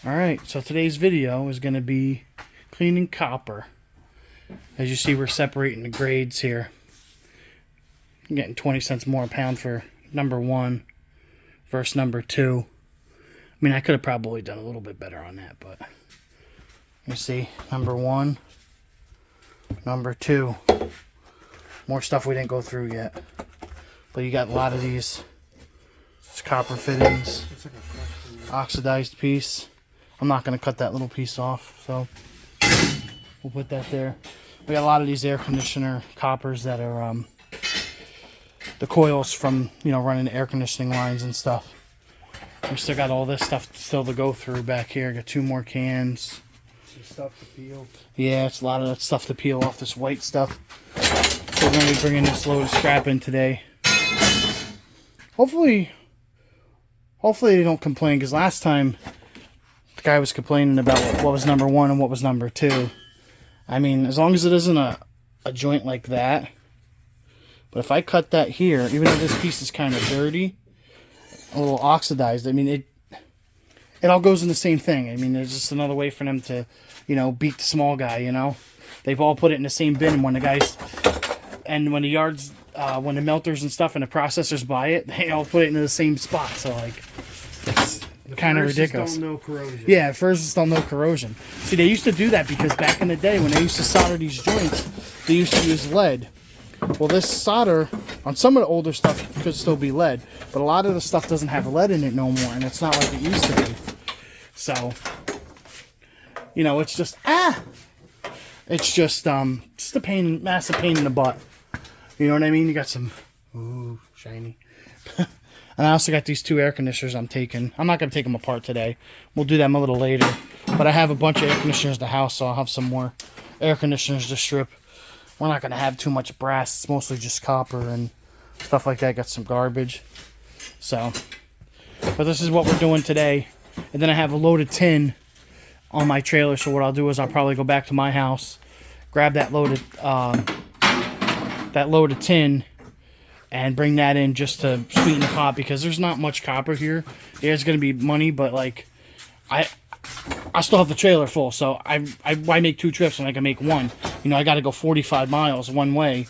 Alright, so today's video is going to be cleaning copper. As you see, we're separating the grades here. I'm getting 20 cents more a pound for number 1 versus number 2. I mean, I could have probably done a little bit better on that, but you see, number 1, number 2. More stuff we didn't go through yet. But you got a lot of these. It's copper fittings, oxidized piece. I'm not going to cut that little piece off, so we'll put that there. We got a lot of these air conditioner coppers that are the coils from, running air conditioning lines and stuff. We still got all this stuff still to go through back here. Got 2 more cans. Some stuff to peel. Yeah, it's a lot of that stuff to peel off this white stuff. So we're going to be bringing this load of scrap in today. Hopefully they don't complain, because last time the guy was complaining about what was number 1 and what was number 2. I mean, as long as it isn't a joint like that. But if I cut that here, even though this piece is kind of dirty, a little oxidized, I mean, it all goes in the same thing. I mean, there's just another way for them to, beat the small guy, They've all put it in the same bin when the guys, and when the yards, when the melters and stuff and the processors buy it, they all put it into the same spot. So, like, it's kind of ridiculous. Don't know corrosion. Yeah, furnaces don't know corrosion. See, they used to do that because back in the day when they used to solder these joints, they used to use lead. Well, this solder on some of the older stuff could still be lead, but a lot of the stuff doesn't have lead in it no more, and it's not like it used to be. So, it's just it's just a massive pain in the butt. You know what I mean? You got some shiny. And I also got these 2 air conditioners I'm taking. I'm not going to take them apart today. We'll do them a little later. But I have a bunch of air conditioners in the house, so I'll have some more air conditioners to strip. We're not going to have too much brass. It's mostly just copper and stuff like that. Got some garbage. So, but this is what we're doing today. And then I have a loaded tin on my trailer. So what I'll do is I'll probably go back to my house, grab that loaded tin, and bring that in just to sweeten the pot, because there's not much copper here. There's going to be money, but like I still have the trailer full, so why make 2 trips when I can make 1? I got to go 45 miles one way,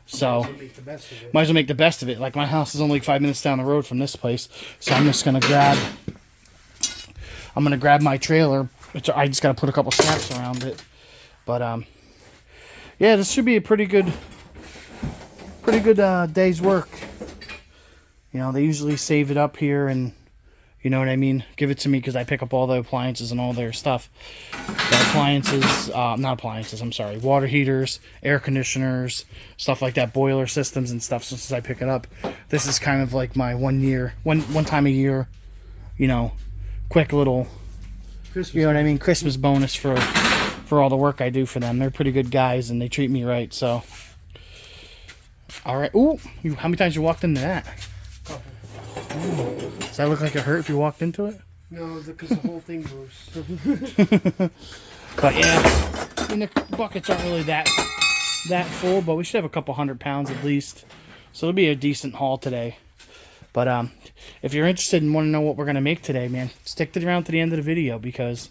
so might as well make the best of it. Like, my house is only 5 minutes down the road from this place, so I'm just going to grab my trailer. I just got to put a couple straps around it, but yeah, this should be a pretty good day's work. They usually save it up here, and you know what I mean, give it to me, because I pick up all the appliances and all their stuff. Water heaters, air conditioners, stuff like that, boiler systems and stuff. So since I pick it up, this is kind of like my one time a year, quick little Christmas bonus for all the work I do for them. They're pretty good guys, and they treat me right, so. All right. Ooh, how many times you walked into that? Ooh. Does that look like it hurt if you walked into it? No, because the whole thing moves. But yeah, the buckets aren't really that full, but we should have a couple 100 pounds at least. So it'll be a decent haul today. But if you're interested and want to know what we're going to make today, man, stick around to the end of the video, because,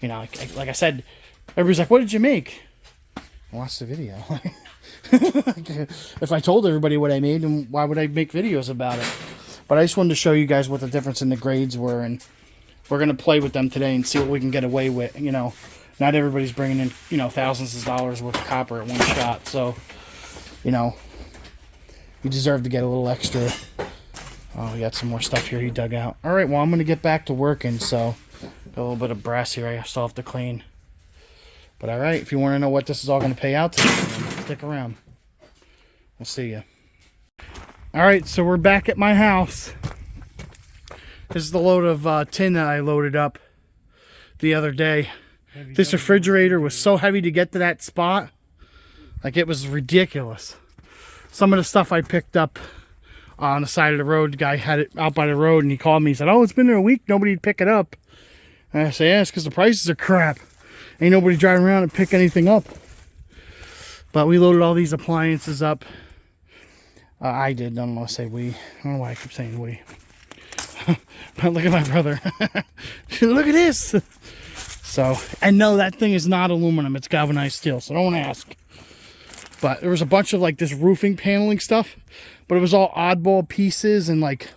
like I said, everybody's like, what did you make? Watch the video. If I told everybody what I made, then why would I make videos about it? But I just wanted to show you guys what the difference in the grades were, and we're going to play with them today and see what we can get away with. Not everybody's bringing in, thousands of dollars worth of copper at one shot, so, you deserve to get a little extra. Oh, we got some more stuff here he dug out. All right, well, I'm going to get back to working, so got a little bit of brass here I still have to clean. But all right, if you want to know what this is all going to pay out to, stick around. We'll see you. All right, so we're back at my house. This is the load of tin that I loaded up the other day. This refrigerator was so heavy to get to that spot. Like, it was ridiculous. Some of the stuff I picked up on the side of the road, the guy had it out by the road, and he called me. He said, oh, it's been there a week. Nobody'd pick it up. And I said, yeah, it's because the prices are crap. Ain't nobody driving around and pick anything up. But we loaded all these appliances up. I did. I don't want to say we. I don't know why I keep saying we. Look at my brother. Look at this. So, and no, that thing is not aluminum. It's galvanized steel, so don't ask. But there was a bunch of like this roofing paneling stuff, but it was all oddball pieces and like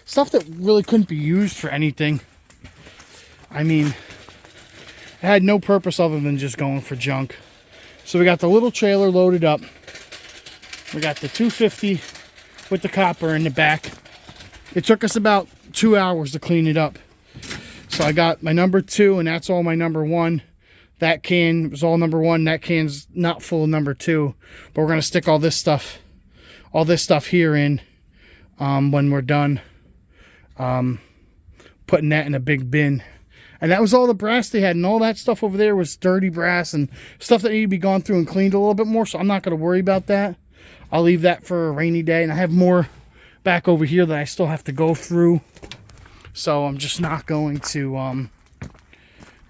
stuff that really couldn't be used for anything. I mean, it had no purpose other than just going for junk. So we got the little trailer loaded up. We got the 250 with the copper in the back. It took us about 2 hours to clean it up. So I got my number 2, and that's all my number 1. That can was all number 1. That can's not full of number 2. But we're gonna stick all this stuff here in when we're done putting that in a big bin. And that was all the brass they had, and all that stuff over there was dirty brass and stuff that needed to be gone through and cleaned a little bit more. So I'm not gonna worry about that. I'll leave that for a rainy day, and I have more back over here that I still have to go through. So I'm just not going to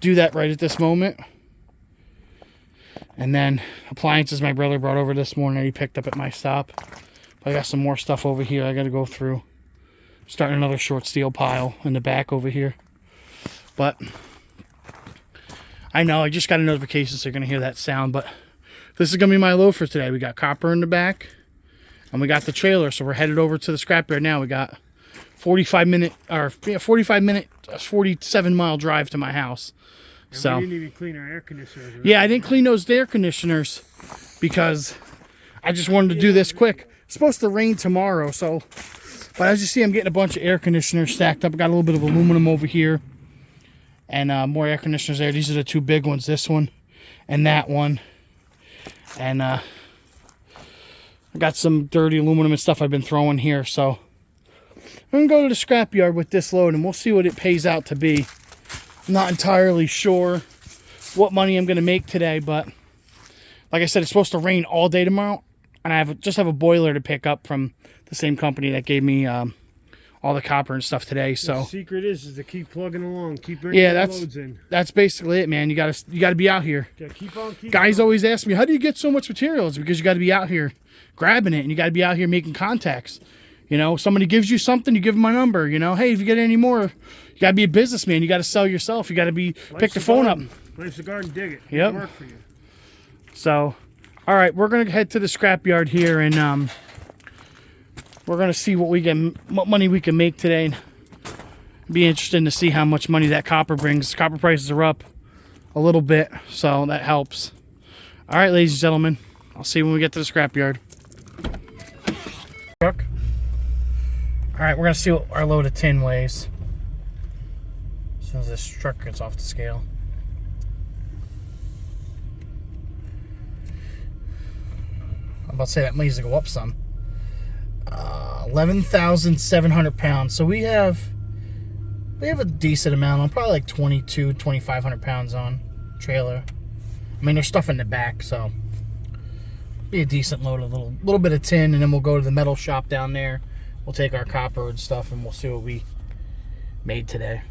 do that right at this moment. And then appliances my brother brought over this morning that he picked up at my stop. I got some more stuff over here I got to go through. Starting another short steel pile in the back over here. But I know I just got a notification, so you're going to hear that sound. But this is going to be my load for today. We got copper in the back, and we got the trailer. So we're headed over to the scrapyard now. We got 47 mile drive to my house. And so we didn't even clean our air conditioners. Right? Yeah, I didn't clean those air conditioners because I just wanted to do this quick. It's supposed to rain tomorrow, so. But as you see, I'm getting a bunch of air conditioners stacked up. I got a little bit of aluminum over here, and more air conditioners there. These are the 2 big ones. This one and that one. And I got some dirty aluminum and stuff I've been throwing here, so. I'm going to go to the scrapyard with this load, and we'll see what it pays out to be. I'm not entirely sure what money I'm going to make today, but like I said, it's supposed to rain all day tomorrow, and I just have a boiler to pick up from the same company that gave me all the copper and stuff today. So the secret is to keep plugging along, keep bringing loads in. That's basically it, man. You gotta be out here. Yeah, keep on. Guys always ask me, how do you get so much material? It's because you got to be out here grabbing it, and you got to be out here making contacts. You know, somebody gives you something, you give them my number. You know, hey, if you get any more, you got to be a businessman. You got to sell yourself. You got to pick the phone up. Life's a garden, dig it. Yep. It'll work for you. So, all right, we're going to head to the scrapyard here, and we're going to see what money we can make today. Be interesting to see how much money that copper brings. Copper prices are up a little bit, so that helps. All right, ladies and gentlemen, I'll see you when we get to the scrapyard. Truck. All right, we're going to see what our load of tin weighs as soon as this truck gets off the scale. I'm about to say that needs to go up some. 11,700 pounds. So we have a decent amount on, probably like 2,500 pounds on trailer. I mean, there's stuff in the back, so be a decent load of little bit of tin, and then we'll go to the metal shop down there. We'll take our copper and stuff, and we'll see what we made today.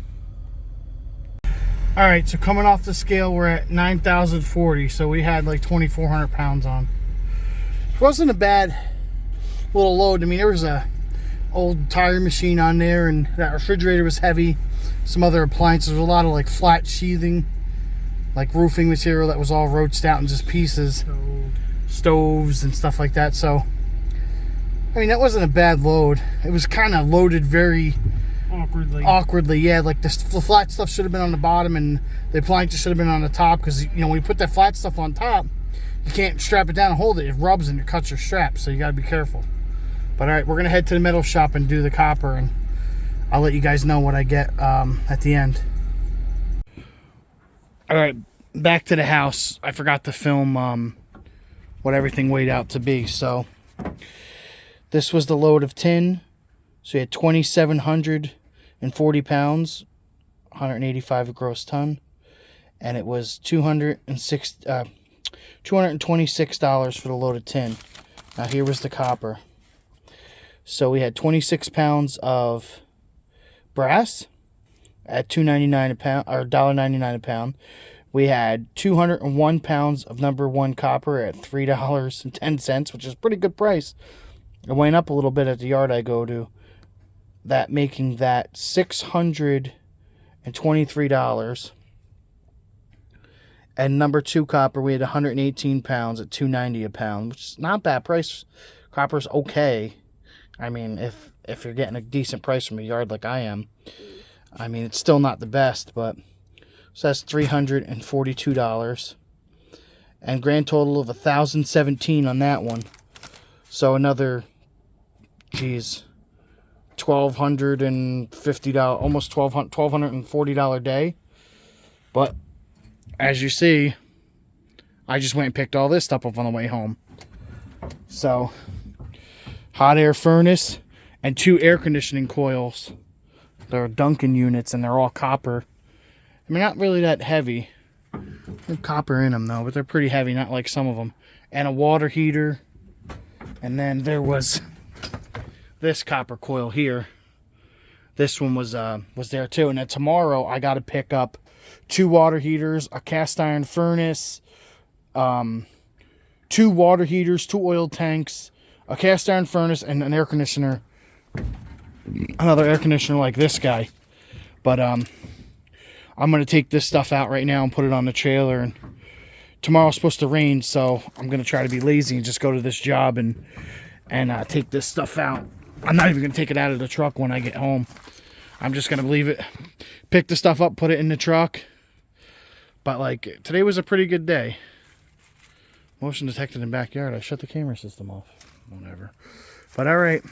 All right, so coming off the scale, we're at 9,040. So we had like 2,400 pounds on. It wasn't a bad little load. I mean, there was a old tire machine on there, and that refrigerator was heavy. Some other appliances. There was a lot of like flat sheathing, like roofing material that was all roached out in just pieces. Stoves and stuff like that. So I mean, that wasn't a bad load. It was kind of loaded very awkwardly. Yeah, like the flat stuff should have been on the bottom, and the appliances should have been on the top, because, you know, when you put that flat stuff on top, you can't strap it down and hold it. It rubs and it cuts your strap, so you got to be careful. But all right, we're gonna head to the metal shop and do the copper, and I'll let you guys know what I get at the end. All right, back to the house. I forgot to film what everything weighed out to be. So this was the load of tin. So you had 2,740 pounds, 185 a gross ton, and it was $226 for the load of tin. Now here was the copper. So we had 26 pounds of brass at $2.99 a pound, or $1.99 a pound. We had 201 pounds of number one copper at $3.10, which is a pretty good price. It went up a little bit at the yard I go to. that making that $623. And number 2 copper, we had 118 pounds at $2.90 a pound, which is not a bad price. Copper's okay. I mean, if you're getting a decent price from a yard like I am, I mean, it's still not the best, but so that's $342. And grand total of 1,017 on that one. So another, geez, $1,250, almost $1,240 day. But as you see, I just went and picked all this stuff up on the way home. So, hot air furnace and 2 air conditioning coils. They're Duncan units and they're all copper. I mean, not really that heavy. There's copper in them though, but they're pretty heavy, not like some of them. And a water heater. And then there was this copper coil here. This one was there too. And then tomorrow I got to pick up 2 water heaters, a cast iron furnace, 2 water heaters, 2 oil tanks, a cast iron furnace, and an air conditioner. Another air conditioner like this guy. But I'm going to take this stuff out right now and put it on the trailer. And tomorrow's supposed to rain, so I'm going to try to be lazy and just go to this job and take this stuff out. I'm not even going to take it out of the truck when I get home. I'm just going to leave it, pick the stuff up, put it in the truck. But, like, today was a pretty good day. Motion detected in backyard. I shut the camera system off. Whatever. But, all right.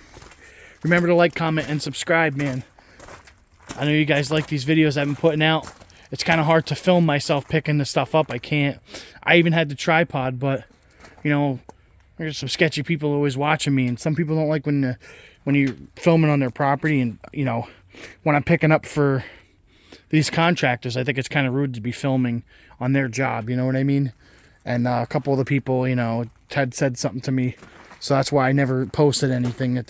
Remember to like, comment, and subscribe, man. I know you guys like these videos I've been putting out. It's kind of hard to film myself picking the stuff up. I can't. I even had the tripod, but, you know, there's some sketchy people always watching me. And some people don't like when you're filming on their property. And, you know, when I'm picking up for these contractors, I think it's kind of rude to be filming on their job, you know what I mean? And a couple of the people, you know, Ted said something to me, so that's why I never posted anything that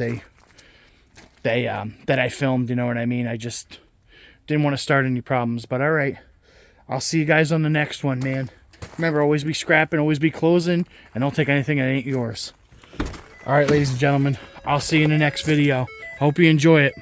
that I filmed, you know what I mean? I just didn't want to start any problems. But all right, I'll see you guys on the next one, man. Remember, always be scrapping, always be closing, and don't take anything that ain't yours. All right, ladies and gentlemen, I'll see you in the next video. Hope you enjoy it.